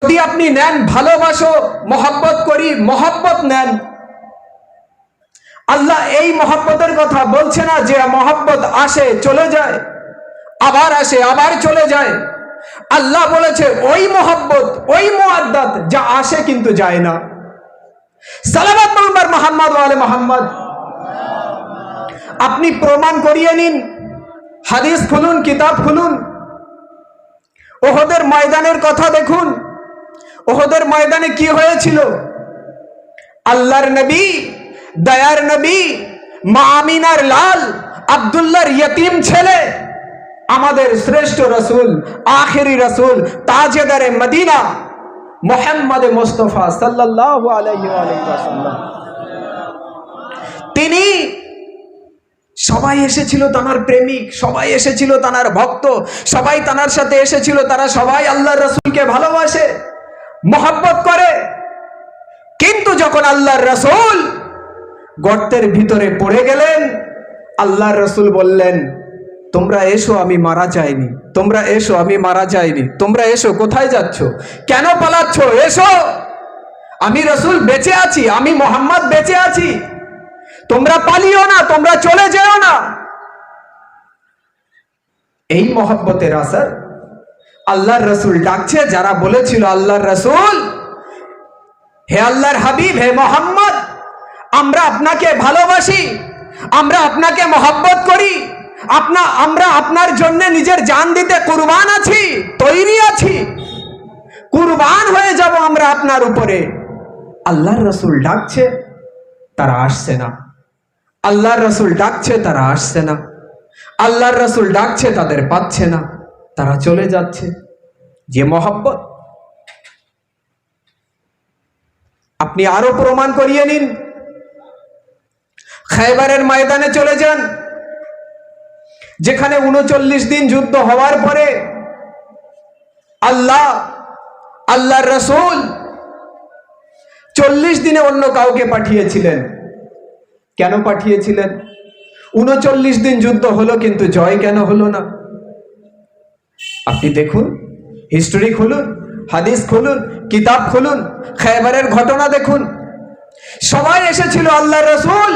যদি আপনি নেন ভালোবাসো, মহব্বত করি, মহব্বত নেন। আল্লাহ এই মহব্বতের কথা বলছে না যে মহব্বত আসে চলে যায়, আবার আসে আবার চলে যায়। আল্লাহ বলেছে ওই মহব্বত, ওই মুআদ্দাত যা আসে কিন্তু যায় না। সালাওয়াত পড়ুন মুহাম্মদ ওয়া আলে মুহাম্মদ। আপনি প্রমাণ করিয়ে নিন, হাদিস খুলুন, কিতাব খুলুন। ওহদের ময়দানের কথা দেখুন। ওহদের ময়দানে কি হয়েছিল? আল্লাহর নবী, দয়ার নবী, মা আমিনার লাল, আব্দুল্লাহর ইয়তীম ছেলে, আমাদের শ্রেষ্ঠ রাসূল, আখেরি রাসূল, তাজেদারে মদিনা মুহাম্মদ মুস্তাফা সাল্লাল্লাহু আলাইহি ওয়াসাল্লাম, তিনি, সবাই এসেছিল তানার প্রেমিক, সবাই এসেছিল তানার ভক্ত, সবাই তানার সাথে এসেছিল, তারা সবাই আল্লাহর রাসূলকে ভালোবাসে, মহব্বত করে। কিন্তু যখন আল্লাহর রাসূল গর্তের ভিতরে পড়ে গেলেন, আল্লাহর রাসূল বললেন, তোমরা এসো, আমি মারা যাইনি, তোমরা এসো, আমি মারা যাইনি, তোমরা এসো। কোথায় যাচ্ছ? কেন পালাচ্ছ? এসো, আমি রাসূল বেঁচে আছি, আমি মুহাম্মদ বেঁচে আছি, তোমরা পালিও না, তোমরা চলে যেও না। এই মহব্বতের আসর। আল্লাহর রাসূল ডাকছে, যারা বলেছিল আল্লাহর রাসূল, হে আল্লাহর হাবিব, হে মুহাম্মদ, আমরা আপনাকে ভালোবাসি, আমরা আপনাকে মহব্বত করি, আমরা আপনার জন্য নিজের জান দিতে কুরবান আছি, তৈরি আছি, কুরবান হয়ে যাব আমরা আপনার উপরে। আল্লাহর রাসূল ডাকছে, তারা আসছে না। আল্লাহর রাসূল ডাকছে, তারা আসছে না। আল্লাহর রাসূল ডাকছে, তাদের পাচ্ছে না, তারা চলে যাচ্ছে। যে মহব্বত, আপনি আরো প্রমাণ করিয়ে নিন। খায়বারের ময়দানে চলে যান, যেখানে 39 দিন যুদ্ধ হওয়ার পরে আল্লাহর রাসূল 40 দিনে অন্য কাউকে পাঠিয়েছিলেন। কেন পাঠিয়েছিলেন? 39 দিন যুদ্ধ হলো, কিন্তু জয় কেন হলো না? আপনি দেখুন, হিস্টরি খুলুন, হাদিস খুলুন, কিতাব খুলুন, খায়বারের ঘটনা দেখুন। সবাই এসেছিল, আল্লাহর রাসূল,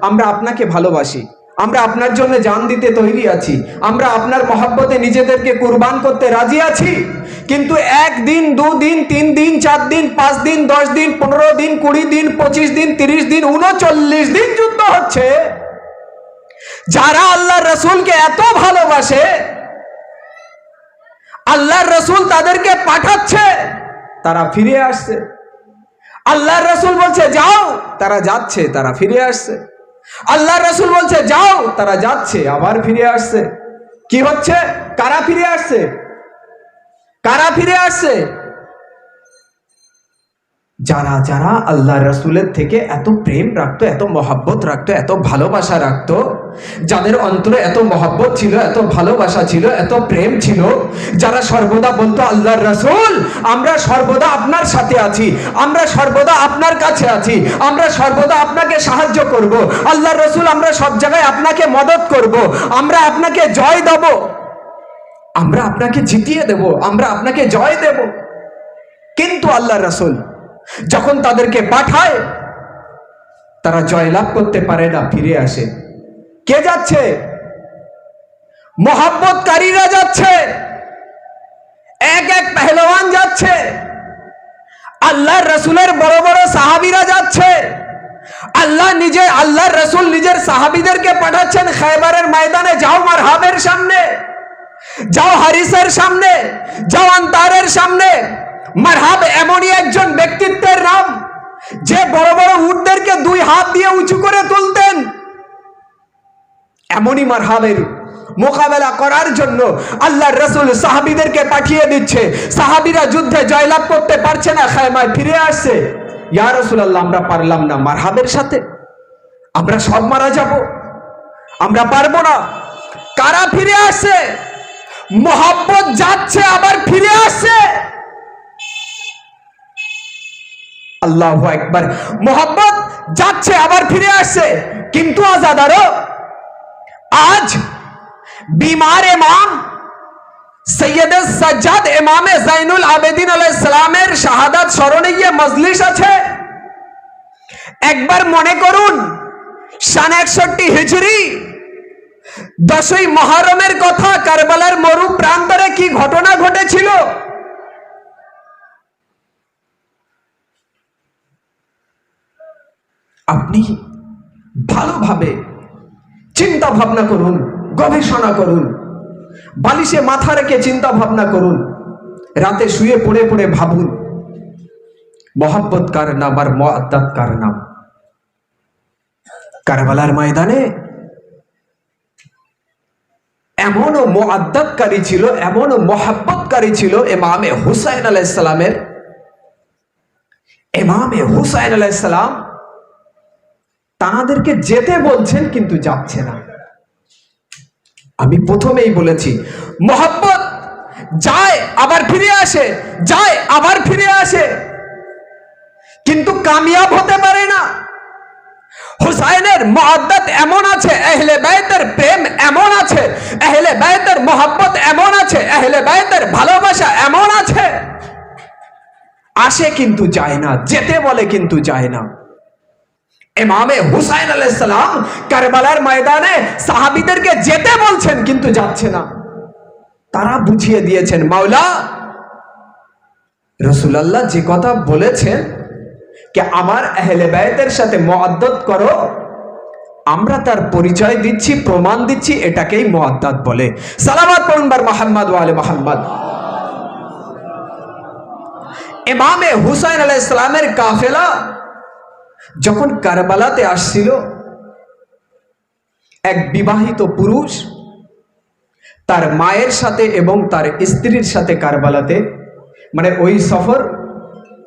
আমরা আপনাকে ভালোবাসি, আমরা আপনার জন্য জান দিতে তৈরি আছি, আমরা আপনার মহব্বতে নিজেদেরকে কুরবান করতে রাজি আছি। কিন্তু 1 দিন, 2 দিন, 3 দিন, 4 দিন, 5 দিন, 10 দিন, 15 দিন, 20 দিন, 25 দিন, 30 দিন, 39 দিন যুদ্ধ হচ্ছে। যারা আল্লাহর রাসূলকে এত ভালোবাসে, আল্লাহর রাসূল তাদেরকে পাঠাচ্ছে, তারা ফিরে আসছে। আল্লাহর রাসূল বলছে যাও, তারা যাচ্ছে, তারা ফিরে আসছে। আল্লাহর রাসূল বলছে যাও, তারা যাচ্ছে, আবার ফিরে আসছে। কি হচ্ছে? কারা ফিরে আসছে? কারা ফিরে আসছে? যারা যারা আল্লাহর রাসূলের থেকে এত প্রেম রাখতো, এত মহব্বত রাখতো, এত ভালোবাসা রাখতো, যাদের অন্তরে এত মহব্বত ছিল, এত ভালোবাসা ছিল, এত প্রেম ছিল, যারা সর্বদা বলতো আল্লাহর রাসূল, আমরা সর্বদা আপনার সাথে আছি, আমরা সর্বদা আপনার কাছে আছি, আমরা সর্বদা আপনাকে সাহায্য করব, আল্লাহর রাসূল, আমরা সব জায়গায় আপনাকে মদত করব, আমরা আপনাকে জয় দেব, আমরা আপনাকে জিতিয়ে দেব, আমরা আপনাকে জয় দেব। কিন্তু আল্লাহর রাসূল যখন তাদেরকে পাঠায়, তারা জয়লাভ করতে পারে না, ফিরে আসে। কে যাচ্ছে? মহব্বতকারীরা যাচ্ছে, এক এক পেহলওয়ান যাচ্ছে, আল্লাহর রাসূলের বড় বড় সাহাবীরা যাচ্ছে। আল্লাহর রাসূল নিজের সাহাবীদেরকে পাঠাচ্ছেন খায়বারের ময়দানে, যাও মারহাবের সামনে, যাও হারিসের সামনে, যাও আনতারের সামনে। মারহাব এমনই একজন ব্যক্তিত্বের নাম, যে বড় বড় উটদেরকে 2 হাত দিয়ে উঁচু করে তুলতেন। এমনই মারহাবের মোকাবেলা করার জন্য আল্লাহর রাসূল সাহাবীদেরকে পাঠিয়ে দিচ্ছে। সাহাবীরা যুদ্ধে জয়লাভ করতে পারছে না, খায়মায় ফিরে আসছে। ইয়া রাসূলুল্লাহ, আমরা পারলাম না মারহাবের সাথে, আমরা সব মারা যাব, আমরা পারবো না। কারা ফিরে আসছে? মহব্বত যাচ্ছে, আবার ফিরে আসছে। আল্লাহু আকবার। মোহাম্মদ যাচ্ছে, আবার ফিরে আসছে। কিন্তু আজাদারো, আজ বিমার ইমাম সৈয়দ সাজ্জাদ ইমামে জাইনুল আবেদিন আলাইহিস সালামের শাহাদাত স্মরণে গিয়ে মজলিস আছে। একবার মনে করুন, সন 61 হিজরি 10ই মুহররমের কথা, কারবালার মরু প্রান্তরে কি ঘটনা ঘটেছিল। আপনি ভালোভাবে চিন্তা ভাবনা করুন, গবেষণা করুন, বালিশে মাথা রেখে চিন্তা ভাবনা করুন, রাতে শুয়ে পড়ে পড়ে ভাবুন মোহাব্বত কার নাম আর মুআদ্দাত কার নাম। কারবালার ময়দানে এমন মুআদ্দাতকারী ছিল, এমন মোহাব্বতকারী ছিল ইমামে হুসাইন আলাইহিস সালামের। ইমামে হুসাইন আলাইহিস সালাম তাদেরকে যেতে বলছেন কিন্তু যাচ্ছে না। আমি প্রথমেই বলেছি, মোহাব্বত যায় আবার ফিরে আসে, যায় আবার ফিরে আসে, কিন্তু কামিয়াব হতে পারে না। হুসাইনের মুআদ্দাত এমন আছে, আহলে বাইতের প্রেম এমন আছে, আহলে বাইতের মোহাব্বত এমন আছে, আহলে বাইতের ভালোবাসা এমন আছে, আসে কিন্তু যায় না, যেতে বলে কিন্তু যায় না। ইমামে হুসাইন আলাইহিস সালাম কারবালার ময়দানে সাহাবীদেরকে যেতে বলছেন কিন্তু যাচ্ছে না। তারা বুঝিয়ে দিয়েছেন, মাওলা রাসূলুল্লাহ যে কথা বলেছেন कि আমার আহলে বাইতের সাথে মুআদ্দাত করো, আমরা তার পরিচয় দিচ্ছি, প্রমাণ দিচ্ছি, এটাকেই মুআদ্দাত বলে। সালাওয়াত পড়ুন বার মুহাম্মদ ওয়া আলে মুহাম্মদ। ইমামে হুসাইন আলাইহিস সালামের কাফেলা যখন কারবালাতে আসছিল, এক বিবাহিত পুরুষ তার মায়ের সাথে এবং তার স্ত্রীর সাথে কারবালাতে, মানে ওই সফর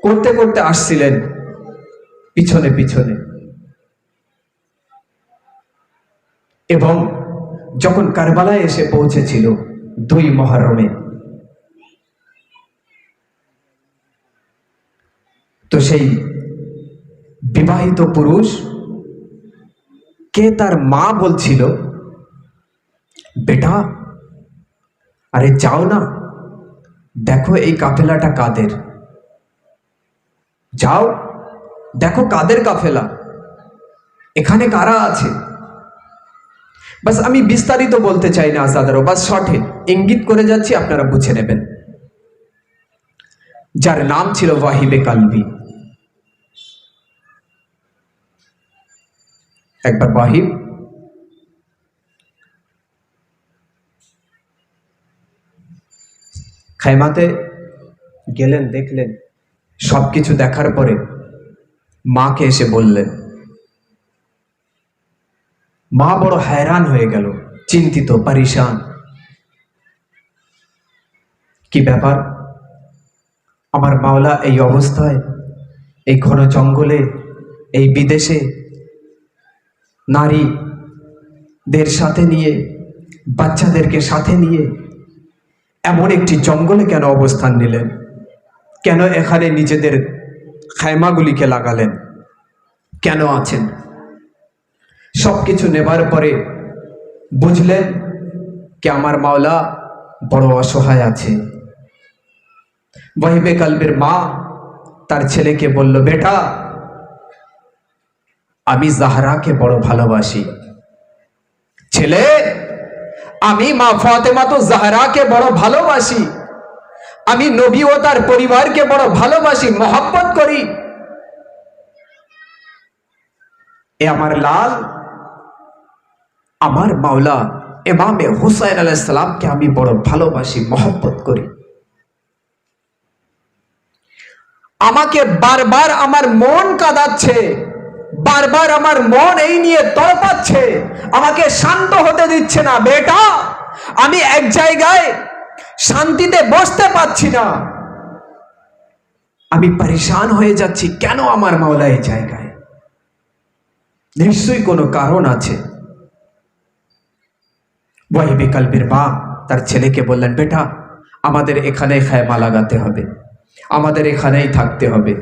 করতে করতে আসছিলেন পিছনে পিছনে, এবং যখন কারবালায় এসে পৌঁছেছিল 2 মুহররমে, তো সেই বিবাহিত পুরুষ কে তার মা বলছিল, বেটা আরে যাও না, দেখো এই কাফেলাটা কাদের, যাও দেখো কাদের কাফেলা, এখানে কারা আছে। বাস আমি বিস্তারিত বলতে চাই না আজাদারও, বাস শর্টে ইঙ্গিত করে যাচ্ছি, আপনারা বুঝে নেবেন। যার নাম ছিল ওয়াহিবে কালবি। একবার ওয়াহিব খায়মাতে গেলেন, দেখলেন, সবকিছু দেখার পরে মাকে এসে বললেন। মা বড় हैरान হয়ে গেল, চিন্তিত, পরেশান। কি ব্যাপার, আমার মাওলা এই অবস্থায়, এই ঘন জঙ্গলে, এই বিদেশে নারীদের সাথে নিয়ে, বাচ্চাদেরকে সাথে নিয়ে এমন একটি জঙ্গলে কেন অবস্থান নিলেন, কেন এখানে নিজেদের খায়মাগুলিকে লাগালেন, কেন আছেন। সবকিছু নেবার পরে বুঝলেন कि আমার মাওলা বড় অসহায় আছে। ওয়াহিবে কালবির মা তার ছেলেকে বলল, বেটা আমি জাহরাকে বড় ভালোবাসি। ছেলে, আমি মা ফাতেমা তো জাহরাকে বড় ভালোবাসি, আমি নবী ও তার পরিবারকে বড় ভালোবাসি, মহব্বত করি। এ আমার লাল, আমার মাওলা ইমামে হুসাইন আলাইহিস সালামকে আমি বড় ভালোবাসি, মহব্বত করি। আমাকে বারবার আমার মন কাঁদাচ্ছে, বারবার আমার মন এই নিয়ে তড়পাচ্ছে, আমাকে শান্ত হতে দিচ্ছে না। বেটা আমি এক জায়গায় শান্তিতে বসতে পারছি না, আমি পরেশান হয়ে যাচ্ছি, কেন আমার মাওলা এই জায়গায়, নিশ্চয়ই কোনো কারণ আছে। ওয়াহিবে কালবির মা তার ছেলেকে বললেন, বেটা আমাদের এখানে খায়মা লাগাতে হবে, আমাদের এখানেই থাকতে হবে।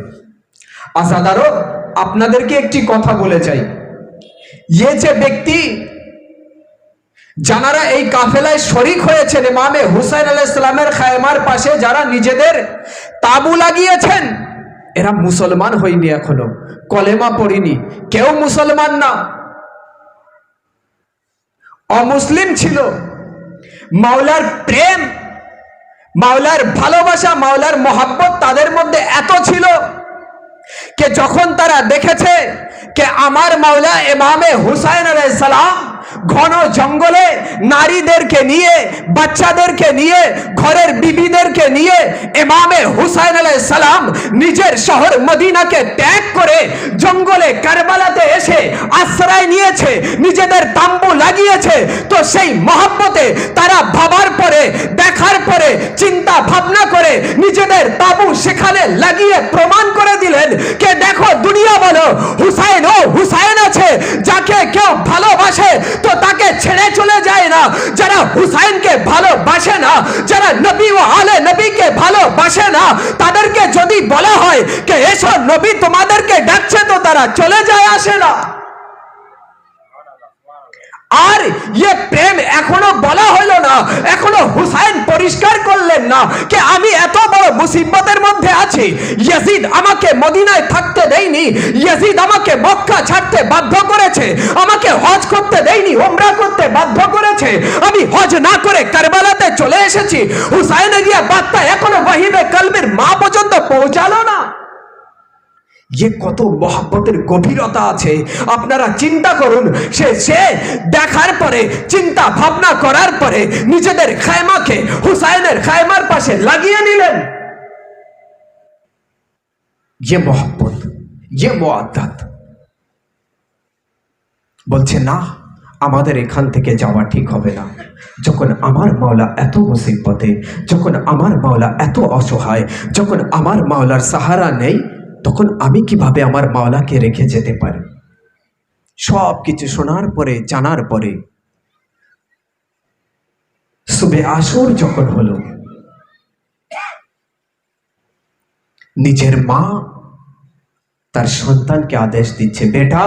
আজাদারও আপনাদেরকে একটি কথা বলে যাই, ये যে ব্যক্তি যারা এই কাফেলায় শরীক হয়েছেন ইমামে হুসাইন আলাইহিস সালামের খায়মার পাশে, যারা নিজেদের তাবু লাগিয়েছেন, এরা মুসলমান হয়নি, এখনো কলেমা পড়িনি, কেউ মুসলমান না, অমুসলিম ছিল। মাওলার প্রেম, মাওলার ভালোবাসা, মাওলার মহব্বত তাদের মধ্যে এত ছিল যে যখন তারা দেখেছে যে আমার মাওলা ইমামে হুসাইন আলাইহিস সালাম ঘন জঙ্গলে নারীদেরকে নিয়ে, বাচ্চাদেরকে নিয়ে, ঘরের বিবিদেরকে নিয়ে ইমামে হুসাইন আলাইহিস সালাম নিজের শহর মদিনাকে ত্যাগ করে জঙ্গলে কারবালাতে এসে আশ্রয় নিয়েছে, নিজেদের তাম্বু লাগিয়েছে, তো সেই মহব্বতে তারা ভাবার পরে, দেখার পরে, চিন্তা ভাবনা করে নিজেদের তাবু সেখানে লাগিয়ে প্রমাণ করে দিলেন কে দেখো দুনিয়া বলো হুসাইন ও হুসাইন আছে, যাকে কেউ ভালোবাসে তো তাকে ছেড়ে চলে যায় না। যারা হুসাইনকে ভালোবাসে না, যারা নবী ও আলে নবীকে ভালোবাসে না, তাদেরকে যদি বলা হয় যে এসো নবী তোমাদেরকে ডাকছে, তো তারা চলে যায়, আসে না। আর ये প্রেম এখনো বলা হলো না, এখনো হুসাইন পরিষ্কার করলেন না যে আমি এত বড় মুসিবতের মধ্যে আছি, ইয়াজিদ আমাকে মদিনায় থাকতে দেয়নি, ইয়াজিদ আমাকে মক্কা ছাড়তে বাধ্য করেছে, আমাকে হজ করতে দেয়নি, উমরা করতে বাধ্য করেছে, আমি হজ না করে কারবালাতে চলে এসেছি। হুসাইনের এই বার্তা এখনো ওয়াহিবে কলবের মা পর্যন্ত পৌঁছালো না। ये কত মহব্বতের গভীরতা আছে আপনারা চিন্তা করুন। সে দেখার পরে, চিন্তা ভাবনা করার পরে নিজেদের খায়মাকে হুসাইনের খায়মার পাশে লাগিয়ে নিলেন। ये मोहब्बत, ये मुआद्दत। বলছে না, আমাদের এখান থেকে যাওয়া ঠিক হবে না। যখন আমার মাওলা এত মুসিবতে, যখন আমার মাওলা এত অসহায়, যখন আমার মাওলার সাহারা নেই, তখন আমি কিভাবে আমার মাওলাকে রেখে যেতে পারি? সব কিছু শোনার পরে, জানার পরে সুবে আসর যখন হলো, নিজের মা তার সন্তানকে আদেশ দিচ্ছে, বেটা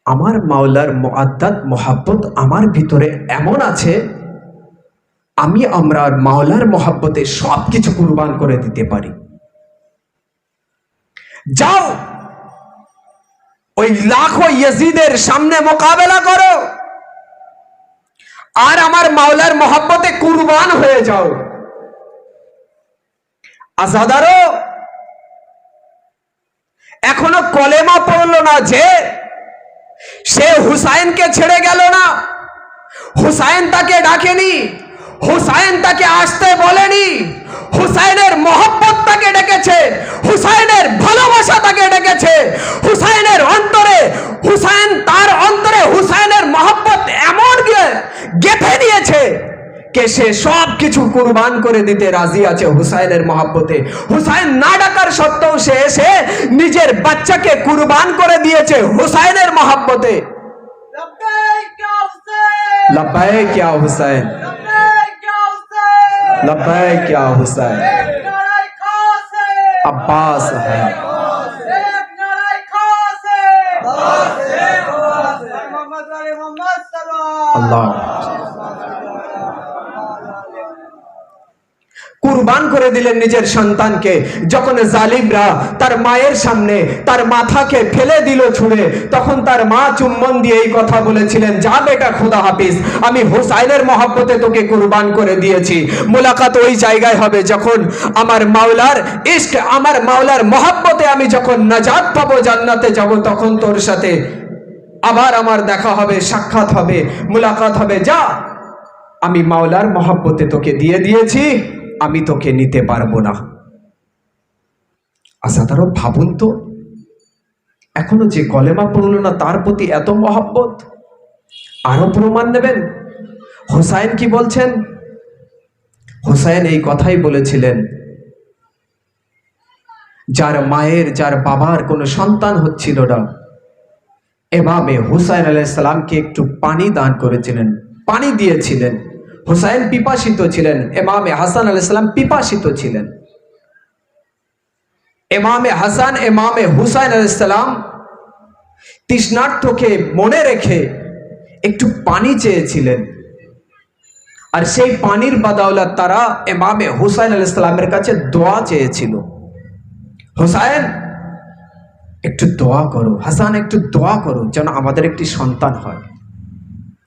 আমার মাওলার মুআদ্দাত মোহাব্বত আমার ভিতরে এমন আছে, আমরা মাওলার মোহাব্বতে সবকিছু কুরবান করে দিতে পারি। যাও ওই লাখো ইয়াজিদের সামনে মোকাবেলা করো আর আমার মাওলার মোহাব্বতে কুরবান হয়ে যাও। আজাদারো এখনো কলেমা পড়লো না যে সে হুসাইনকে ছেড়ে গেল না, হুসাইন তাকে ডাকেনি, হুসাইন তাকে আসতে বলেনি, হুসাইনের মহব্বত তাকে ডেকেছে, হুসাইনের ভালোবাসা তাকে ডেকেছে, হুসাইনের অন্তরে, হুসাইন তার অন্তরে হুসাইনের মহব্বত এমন গেঁথে নিয়েছে কে সে সব কিছু কুরবান করে দিতে রাজি আছে হুসাইনের মহব্বতে। হুসাইন না ডাকার সত্ত্বেও সে এসে নিজের বাচ্চাকে কুরবান করে দিয়েছে হুসাইনের মহব্বতে। लब्बैक या हुसैन, लब्बैक या हुसैन, अब्बास है अल्लाह। কুরবান করে দিলেন নিজের সন্তানকে। যখন জালিমরা তার মায়ের সামনে তার মাথাকে ফেলে দিল ছুঁড়ে, তখন তার মা চুম্বন দিয়ে এই কথা বলেছিলেন, যা বেটা খোদা হাফিজ, আমি হুসাইনের মহব্বতে তোকে কুরবান করে দিয়েছি। মুলাকাত ওই জায়গায় হবে যখন আমার মাওলার ইশক, আমার মাওলার মহব্বতে আমি যখন নাজাত পাবো, জান্নাতে যাব, তখন তোর সাথে আবার আমার দেখা হবে, সাক্ষাৎ হবে, মুলাকাত হবে। যা, আমি মাওলার মহব্বতে তোকে দিয়ে দিয়েছি, আমি তোকে নিতে পারবো না। আচ্ছা, তারও ভাবুন তো, এখনো যে কলেমা পড়ল না তার প্রতি এত মহব্বত। আরো প্রমাণ নেবেন। হুসাইন কি বলছেন? হুসাইন এই কথাই বলেছিলেন, যার মায়ের, যার বাবার কোনো সন্তান হচ্ছিল না, ইমামে হুসাইন আলাইহিস সালামকে একটু পানি দান করেছিলেন, পানি দিয়েছিলেন। হুসাইন পিপাসিত ছিলেন, ইমামে হাসান আলাইহিস সালাম পিপাসিত ছিলেন। ইমামে হাসান, ইমামে হুসাইন আলাইহিস সালাম তৃষ্ণার্তকে মনে রেখে একটু পানি চেয়েছিলেন, আর সেই পানির বাদাওলাত তারা ইমামে হুসাইন আলাইহিস সালামের কাছে দোয়া চেয়েছিল। হুসাইন একটু দোয়া করো, হাসান একটু দোয়া করো যেন আমাদের একটি সন্তান হয়,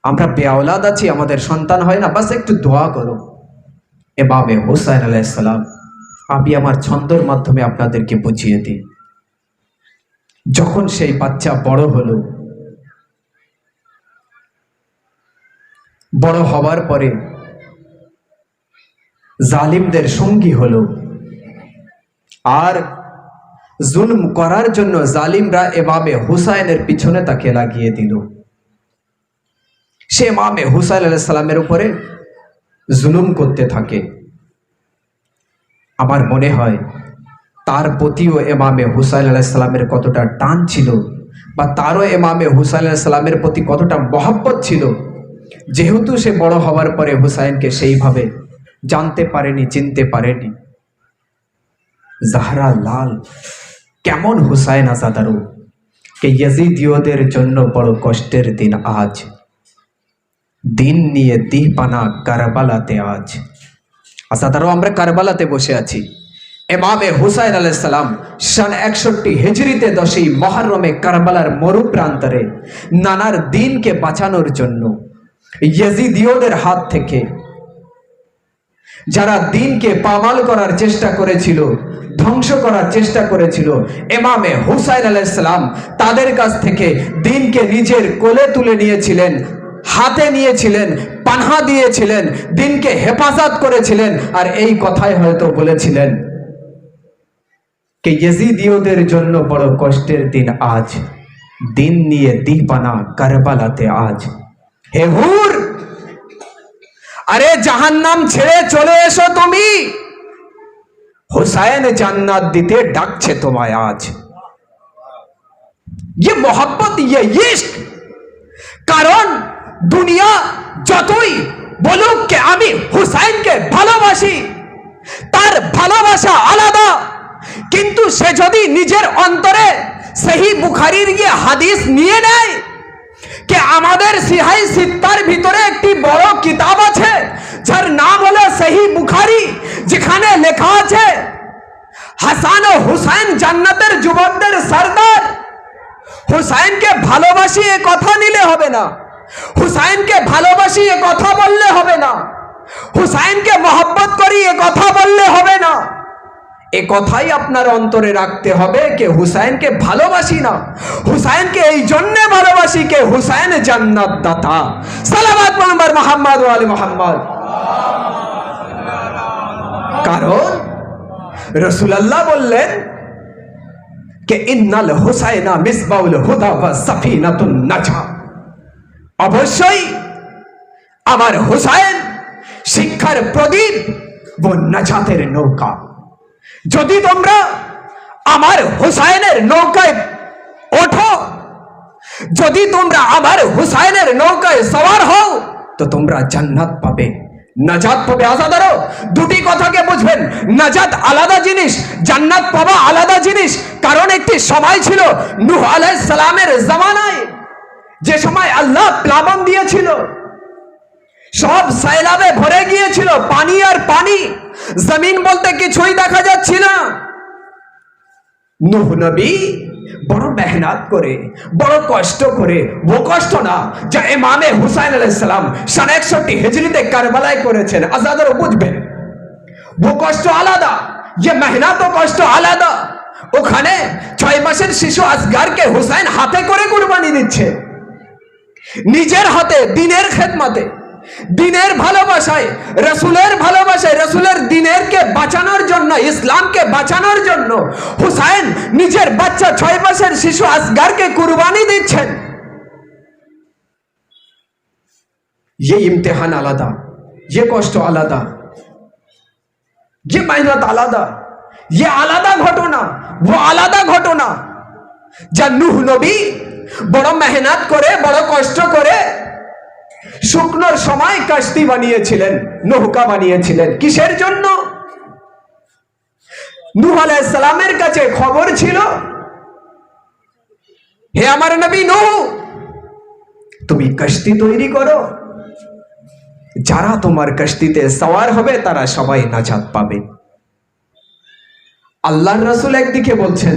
আমরা বেআওলাদ আছি, আমাদের সন্তান হয় না, বাস একটু দোয়া করো। ইমামে হুসাইন আলাইহিস সালাম, আমি আমার ছন্দর মাধ্যমে আপনাদেরকে বুঝিয়ে দিই। যখন সেই বাচ্চা বড় হলো, বড় হওয়ার পরে জালিমদের সঙ্গী হলো, আর জুলম করার জন্য জালিমরা ইমামে হুসাইনের পিছনে তাকে লাগিয়ে দিল। সে ইমামে হুসাইন আলাইহিস সালামের উপরে জুলুম করতে থাকে। আমার মনে হয় তার প্রতিও ইমামে হুসাইন আলাইহিস সালামের কতটা টান ছিল, বা তারও ইমামে হুসাইন আলাইহিস সালামের প্রতি কতটা মহব্বত ছিল, যেহেতু সে বড় হওয়ার পরে হুসাইনকে সেইভাবে জানতে পারেনি, চিনতে পারেনি। জাহরা লাল কেমন হুসাইন আজাদারও কে ইয়াজিদিয়দের জন্য বড় কষ্টের দিন আজ, দিন নিয়ে দিহপানা কারবালাতে আজ। আজাদারও আমরা কারবালাতে বসে আছি। ইমামে হুসাইন আলাইহিস সালাম সন 61 হিজরিতে 10ই মুহররমে কারবালার মরু প্রান্তরে নানার দিনকে বাঁচানোর জন্য ইয়াজিদিয়দের হাত থেকে যারা দিনকে পামাল করার চেষ্টা করেছিল, ধ্বংস করার চেষ্টা করেছিল, ইমামে হুসাইন আলাইহিস সালাম তাদের কাছ থেকে দিনকে নিজের কোলে তুলে নিয়েছিলেন, হাতে নিয়েছিলেন, পানাহা দিয়েছিলেন, দিনকে হেফাজত করেছিলেন। আর এই কথাই হয়তো বলেছিলেন কে ইয়াজিদিয়দের জন্য বড় কষ্টের দিন আজ, দিন নিয়ে দিহপানা কারবালাতে আজ। হে হুর, আরে জাহান্নাম ছেড়ে চলে এসো তুমি, হুসাইন জান্নাত দিতে ডাকছে তোমায় আজ। ये मोहब्बत, ये इश्क, কারণ দুনিয়া যতই বলুক কে আমি হুসাইনকে ভালোবাসি, তার ভালোবাসা আলাদা, কিন্তু সে যদি নিজের অন্তরে সহি বুখারীর গিয়ে হাদিস নিয়ে নেয় কে আমাদের সিহাই সিত্তার ভিতরে একটি বড় কিতাব আছে যার নাম হলো সহি বুখারী, যেখানে লেখা আছে হাসান ও হুসাইন জান্নাতের যুবকদের সরদার। হুসাইনকে ভালোবাসি এ কথা নিলে হবে না, হুসাইনকে ভালোবাসি এ কথা বললে হবে না, হুসাইনকে মহব্বত করি এ কথা বললে হবে না। এ কথাই আপনার অন্তরে রাখতে হবে কে হুসাইনকে ভালোবাসি না, হুসাইনকে এই জন্য ভালোবাসি কে হুসাইন জান্নাত দাতা। সালাওয়াত পয়গম্বর মুহাম্মদ ওয়া আলি মুহাম্মদ। কারণ রাসূলুল্লাহ বললেন কে ইন্নাল হুসাইনা মিসবাউল হুদা ওয়া সাফিনাতুন নাজা, অবশ্যই আমার হুসাইন শিক্ষার প্রদীপ ও নাজাতের নৌকা। যদি তোমরা আমার হুসাইনের নৌকায় ওঠো, যদি তোমরা আমার হুসাইনের নৌকায় সওয়ার হও, তো তোমরা জান্নাত পাবে, নাজাত পাবে। আজাদারও দুটি কথাকে বুঝবেন, নাজাত আলাদা জিনিস, জান্নাত পাওয়া আলাদা জিনিস। কারণ একটি সময় ছিল নূহ আলাইহিস সালামের জামানায়, যে সময় আল্লাহ প্লাবন দিয়েছিল, সব সয়লাবে ভরে গিয়েছিল, পানি আর পানি, জমিন বলতে কিছুই দেখা যাচ্ছিল না। নূহ নবী বড় মেহনত করে, বড় কষ্ট করে, ও কষ্ট না যা ইমামে হুসাইন আলাইহিস সালাম সন 61 হিজরিতে কারবালায় করেছেন। আজাদারও বুঝবেন, ও কষ্ট আলাদা, ये মেহনত ও কষ্ট আলাদা। ওখানে 6 মাসের শিশু আসগারকে হুসাইন হাতে করে কুরবানি দিচ্ছে, নিজের হাতে, দিনের খেদমতে, দিনের ভালোবাসায়, রাসূলের ভালোবাসায়, রাসূলের দিনেরকে বাঁচানোর জন্য, ইসলামকে বাঁচানোর জন্য হুসাইন নিজের বাচ্চা 6 মাসের শিশু আসগারকে কুরবানি দিচ্ছেন। ये ইমতিহান আলাদা, ये কষ্ট আলাদা, ये মেহনত আলাদা, ये আলাদা ঘটনা, वो আলাদা ঘটনা। যা নূহ নবী বড় মেহনত করে, বড় কষ্ট করে শুকনোর সময় কাশতি বানিয়েছিলেন, নৌকা বানিয়েছিলেন। কিসের জন্য? নূহ আলাইহিস সালামের কাছে খবর ছিল, হে আমার নবী নূহ, তুমি কশতি তৈরি করো, যারা তোমার কশতিতে সওয়ার হবে তারা সবাই নাজাত পাবে। আল্লাহর রাসূল একদিকে বলছেন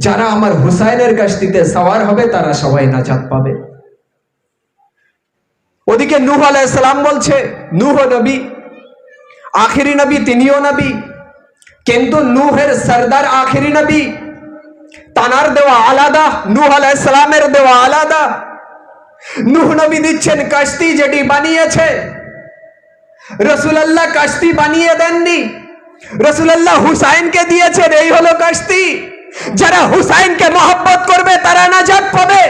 যারা আমার হুসাইনের কশতিতে সওয়ার হবে তারা সবাই নাজাত পাবে। ওদিকে নূহ আলাইহিস সালাম বলছে, নূহ নবী, আখেরি নবী, তিনিও নবী, কিন্তু নূহের সরদার আখেরি নবী, তানার দেওয়া আলাদা, নূহ আলাইহিস সালামের দেওয়া আলাদা। নূহ নবী দিচ্ছেন কশতি যেটি বানিয়েছে, রাসূলুল্লাহ কশতি বানিয়ে দেননি, রাসূলুল্লাহ হুসাইনকে দিয়েছেন, এই হলো কশতি। যারা হুসাইনকে মহব্বত করবে তারা নাজাত পাবে।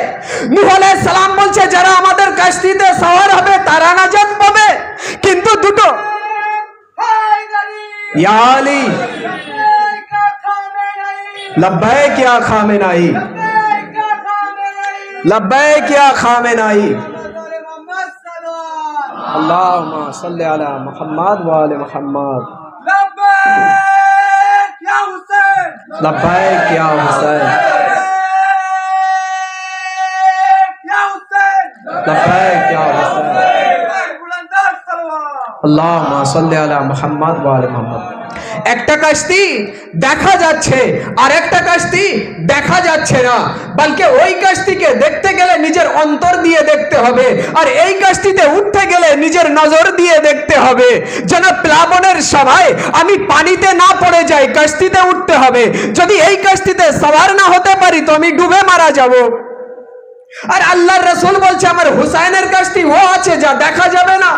নূহ আলাইহিস সালাম বলছে যারা আমাদের কশতিতে সওয়ার হবে তারা নাজাত পাবে। কিন্তু দুটো, ইয়া আলী লব্বাইক ইয়া খামেনাই, লব্বাইক ইয়া খামেনাই, আল্লাহুম্মা সাল্লি আলা মুহাম্মাদ ওয়া আলি মুহাম্মাদ, লব্বাইক ইয়া হুসাইন, লব্বাইক ইয়া হুসাইন, লব্বাইক ইয়া হুসাইন, আল্লাহুম্মা সাল্লি আলা মুহাম্মাদ ওয়া আলি মুহাম্মাদ। একটা কশতি দেখা যাচ্ছে আর একটা কশতি দেখা যাচ্ছে না, বলকে ওই কশতিকে দেখতে গেলে নিজের অন্তর দিয়ে দেখতে হবে, আর এই কশতিতে উঠতে গেলে নিজের নজর দিয়ে দেখতে হবে। যেন প্লাবনের সময় আমি পানিতে না পড়ে যাই, কশতিতে উঠতে হবে। যদি এই কশতিতে সওয়ার না হতে পারি তো আমি ডুবে মারা যাব। আর আল্লাহর রাসূল বলছে আমার হুসাইনের কশতি ও আছে যা দেখা যাবে না,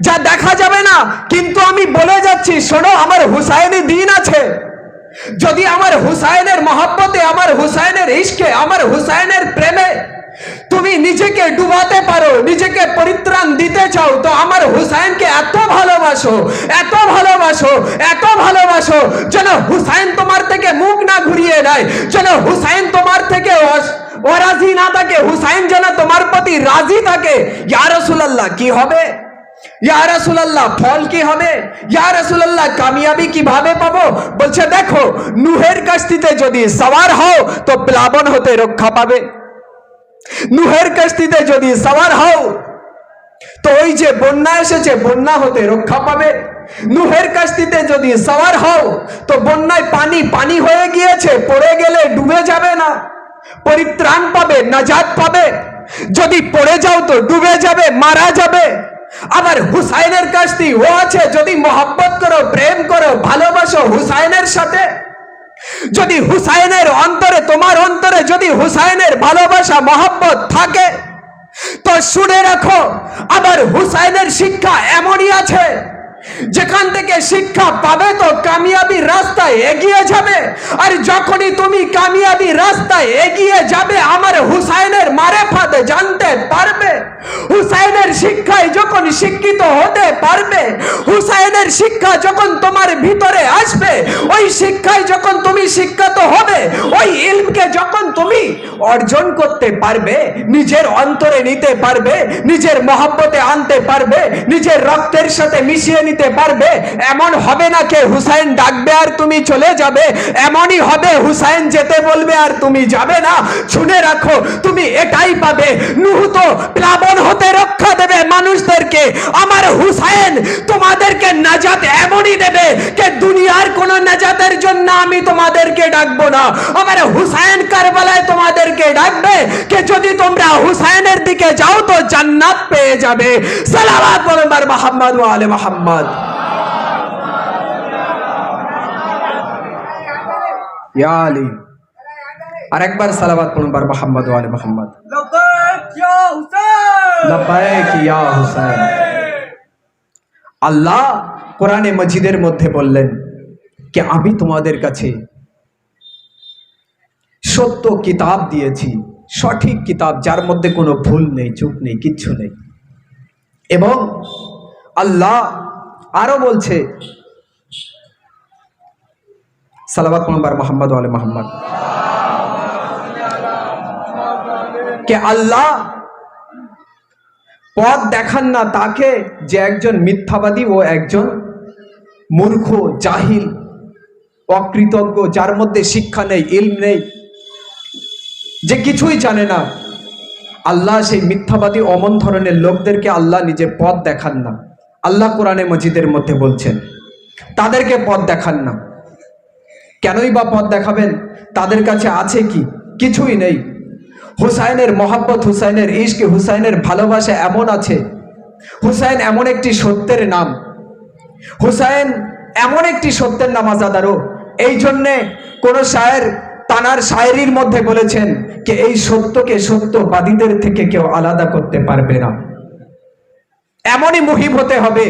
যা দেখা যাবে না। কিন্তু আমি বলে যাচ্ছি শোনো, আমার হুসাইনি দিন আছে। যদি আমার হুসাইনের মহব্বতে, আমার হুসাইনের ইশকে, আমার হুসাইনের প্রেমে তুমি নিজেকে ডুবাতে পারো, নিজেকে পরিত্রাণ দিতে চাও, তো আমার হুসাইনকে এত ভালোবাসো, এত ভালোবাসো, এত ভালোবাসো যেন হুসাইন তোমার থেকে মুখ না ঘুরিয়ে নেয়, যেন হুসাইন তোমার থেকে অরাজি না থাকে, হুসাইন যেন তোমার প্রতি রাজি থাকে। ইয়া রাসূলুল্লাহ কি হবে? ইয়া রাসূলুল্লাহ ফল কি হবে? ইয়া রাসূলুল্লাহ কামিয়াবি কিভাবে পাবো? বলছে দেখো, নূহের কশতিতে যদি সওয়ার হও তো প্লাবন হতে রক্ষা পাবে। নূহের কশতিতে যদি সওয়ার হও তো ওই যে বন্যা এসেছে বন্যা হতে রক্ষা পাবে। নূহের কশতিতে যদি সওয়ার হও তো বন্যায় পানি পানি হয়ে গিয়েছে, পড়ে গেলে ডুবে যাবে না, পরিত্রাণ পাবে, নাজাত পাবে। যদি পড়ে যাও তো ডুবে যাবে, মারা যাবে। আবার হুসাইনের কশতি ও আছে যদি মহব্বত করো, প্রেম করো, ভালোবাসো হুসাইনের সাথে, যদি হুসাইনের অন্তরে, তোমার অন্তরে যদি হুসাইনের ভালোবাসা মহব্বত থাকে তো শুনে রাখো, আবার হুসাইনের শিক্ষা এমনই আছে যেখান থেকে শিক্ষা পাবে তো কামিয়াবির রাস্তায় এগিয়ে যাবে। আর যখনই তুমি কামিয়াবির রাস্তায় এগিয়ে যাবে আমার হুসাইনের মারেফাত জানতে পারবে, হুসাইনের শিক্ষায় যখন শিক্ষিত হতে পারবে, হুসাইনের শিক্ষা যখন তোমার ভিতরে আসবে, ওই শিক্ষায় যখন তুমি শিক্ষিত হবে, ওই ইলমকে যখন তুমি অর্জন করতে পারবে, নিজের অন্তরে নিতে পারবে, নিজের মহব্বতে আনতে পারবে, নিজের রক্তের সাথে মিশিয়ে নিতে পারবে, এমন হবে না কে হুসাইন ডাকবে আর তুমি চলে যাবে, এমনই হবে হুসাইন যেতে বলবে আর তুমি যাবে না। শুনে রাখো তুমি এটাই পাবে। নূহ তো প্লাবন হতে রক্ষা দেবে মানুষদেরকে, আমার হুসাইন তোমাদেরকে নাজাত এমনই দেবে যে দুনিয়ার কোন নাজাতের জন্য আমি তোমাদেরকে ডাকবো না, আমার হুসাইন কারবালায় তোমাদেরকে ডাকবে যে যদি তোমরা হুসাইনের দিকে যাও তো জান্নাত পেয়ে যাবে। সালাওয়াত বলুন মুহাম্মদ ওয়া আলে মুহাম্মদ। ইয়া আলী, আরেকবার সালাওয়াত বলুন মুহাম্মদ ওয়া আলে মুহাম্মদ। লব্বাইক ইয়া হুসাইন, লব্বাইক ইয়া হুসাইন। আল্লাহ কোরআনে মজিদের মধ্যে বললেন যে আমি তোমাদের কাছে সত্য কিতাব দিয়েছি, সঠিক কিতাব যার মধ্যে কোনো ভুল নেই, চুক নেই, কিচ্ছু নেই। এবং আল্লাহ আরো বলছে সালাওয়াত পড়বার মুহাম্মদ ওয়া আলে মুহাম্মদ কে আল্লাহ পথ দেখান না তাকে যে একজন মিথ্যাবাদী ও একজন মূর্খ, জাহিল, অকৃতজ্ঞ, যার মধ্যে শিক্ষা নেই, ইলম নেই, যে কিছুই জানে না। আল্লাহ সেই মিথ্যাবাদী অমন ধরনের লোকদেরকে আল্লাহ নিজে পথ দেখান না। আল্লাহ কোরআনে মজিদের মধ্যে বলছেন তাদেরকে পথ দেখান না। কেনই বা পথ দেখাবেন? তাদের কাছে আছে কি? কিছুই নেই। হুসাইনের মহাব্বত, হুসাইনের ইশক, হুসাইনের ভালোবাসা এমন আছে। হুসাইন এমন একটি সত্যের নাম, হুসাইন এমন একটি সত্যের নামাজাদারও। এই জন্যে কোন শায়ের তানার শায়েরির মধ্যে বলেছেন যে এই সত্যকে সত্যবাদীদের থেকে কেউ আলাদা করতে পারবে না। এমনই মুহিব হতে হবে,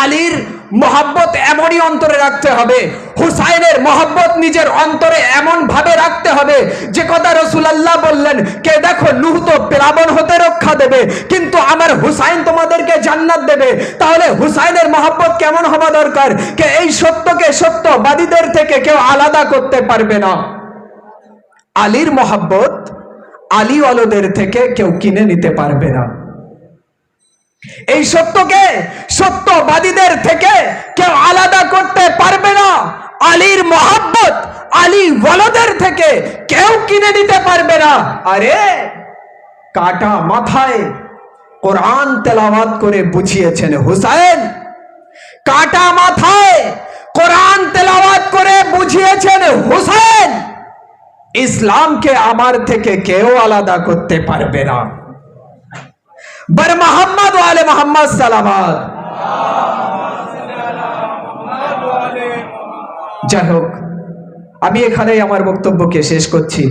আলীর মহাব্বত এমনই অন্তরে রাখতে হবে, হুসাইনের মহাব্বত নিজের অন্তরে এমন ভাবে রাখতে হবে যে কথা রাসূলুল্লাহ বললেন কে দেখো নূহ তো প্লাবন হতে রক্ষা দেবে, কিন্তু আমার হুসাইন তোমাদেরকে জান্নাত দেবে। তাহলে হুসাইনের মহাব্বত কেমন হওয়া দরকার? কে এই সত্যকে সত্যবাদীদের থেকে কেউ আলাদা করতে পারবে না। আলীর মহাব্বত আলীওয়ালাদের থেকে কেউ কিনে নিতে পারবে না। এই সত্যকে সত্যবাদীদের থেকে কেউ আলাদা করতে পারবে না। আলীর মহাব্বত আলী ওয়ালাদের থেকে কেউ কিনে নিতে পারবে না। আরে কাটা মাথায় কোরআন তেলাওয়াত করে বুঝিয়েছেন হুসাইন, কাটা মাথায় কোরআন তেলাওয়াত করে বুঝিয়েছেন হুসাইন, ইসলামকে আমার থেকে কেউ আলাদা করতে পারবে না। बर मोहम्मद वाले मोहम्मद सलावत। যাই হোক, আমি এখানেই আমার বক্তব্যকে শেষ করছি।